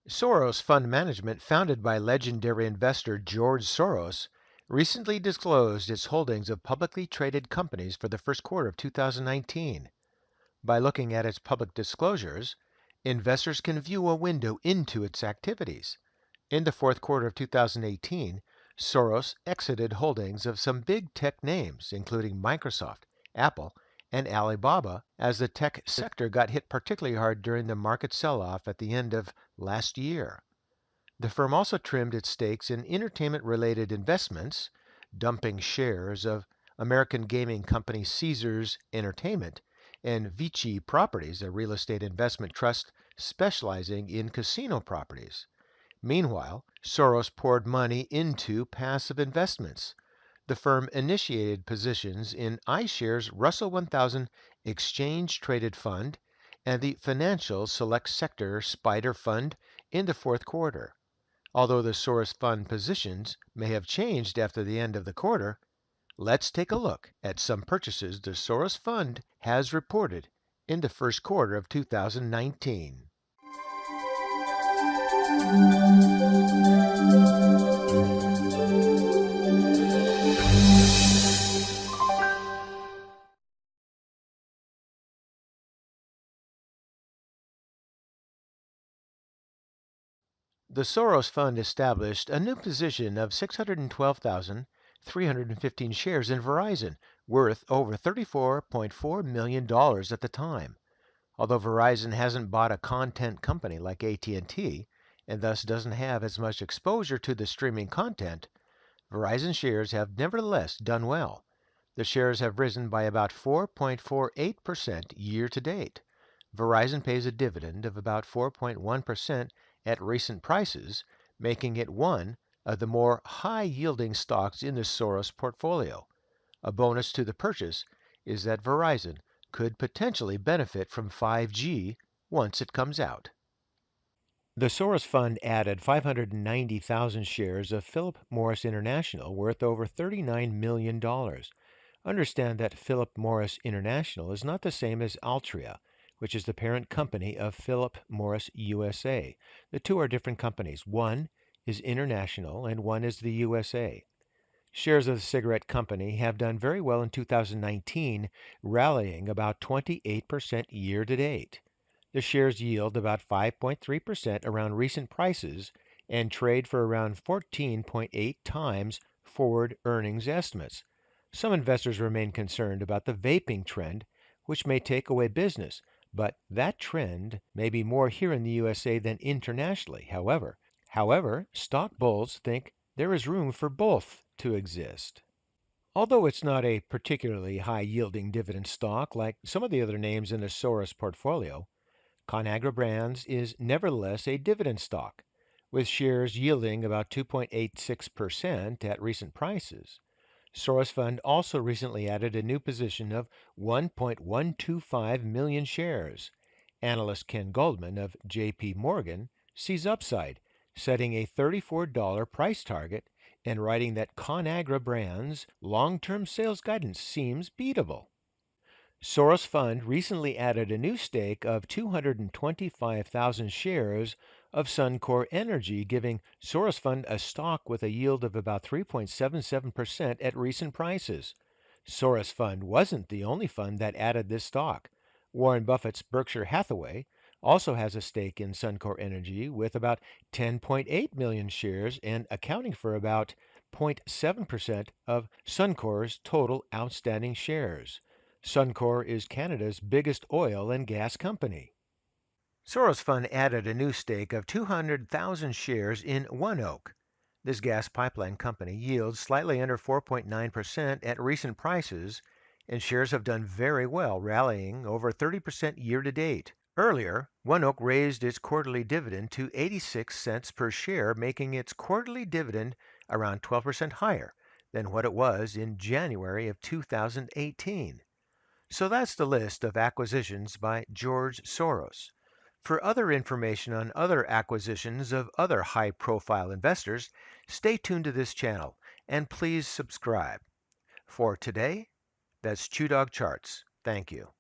Soros Fund Management, founded by legendary investor George Soros, recently disclosed its holdings of publicly traded companies for the first quarter of 2019. By looking at its public disclosures, investors can view a window into its activities. In the fourth quarter of 2018, Soros exited holdings of some big tech names, including Microsoft, Apple, and Alibaba, as the tech sector got hit particularly hard during the market sell-off at the end of last year. The firm also trimmed its stakes in entertainment-related investments, dumping shares of American gaming company Caesars Entertainment and Vici Properties, a real estate investment trust specializing in casino properties. Meanwhile, Soros poured money into passive investments. The firm initiated positions in iShares Russell 1000 Exchange Traded Fund and the Financial Select Sector Spider Fund in the fourth quarter. Although the Soros Fund positions may have changed after the end of the quarter, let's take a look at some purchases the Soros Fund has reported in the first quarter of 2019. The Soros Fund established a new position of 612,315 shares in Verizon, worth over $34.4 million at the time. Although Verizon hasn't bought a content company like AT&T and thus doesn't have as much exposure to the streaming content, Verizon shares have nevertheless done well. The shares have risen by about 4.48% year to date. Verizon pays a dividend of about 4.1% at recent prices, making it one of the more high-yielding stocks in the Soros portfolio. A bonus to the purchase is that Verizon could potentially benefit from 5G once it comes out. The Soros Fund added 590,000 shares of Philip Morris International, worth over $39 million. Understand that Philip Morris International is not the same as Altria, which is the parent company of Philip Morris USA. The two are different companies. One is international and one is the USA. Shares of the cigarette company have done very well in 2019, rallying about 28% year to date. The shares yield about 5.3% around recent prices and trade for around 14.8 times forward earnings estimates. Some investors remain concerned about the vaping trend, which may take away business, but that trend may be more here in the USA than internationally. However, stock bulls think there is room for both to exist. Although it's not a particularly high-yielding dividend stock like some of the other names in the Soros portfolio, ConAgra Brands is nevertheless a dividend stock, with shares yielding about 2.86% at recent prices. Soros Fund also recently added a new position of 1.125 million shares. Analyst Ken Goldman of J.P. Morgan sees upside, setting a $34 price target and writing that ConAgra Brands' long-term sales guidance seems beatable. Soros Fund recently added a new stake of 225,000 shares of Suncor Energy, giving Soros Fund a stock with a yield of about 3.77% at recent prices. Soros Fund wasn't the only fund that added this stock. Warren Buffett's Berkshire Hathaway also has a stake in Suncor Energy with about 10.8 million shares and accounting for about 0.7% of Suncor's total outstanding shares. Suncor is Canada's biggest oil and gas company. Soros Fund added a new stake of 200,000 shares in ONEOK. This gas pipeline company yields slightly under 4.9% at recent prices, and shares have done very well, rallying over 30% year to date. Earlier, ONEOK raised its quarterly dividend to 86 cents per share, making its quarterly dividend around 12% higher than what it was in January of 2018. So that's the list of acquisitions by George Soros. For other information on other acquisitions of other high-profile investors, stay tuned to this channel and please subscribe. For today, that's ChewDog Charts. Thank you.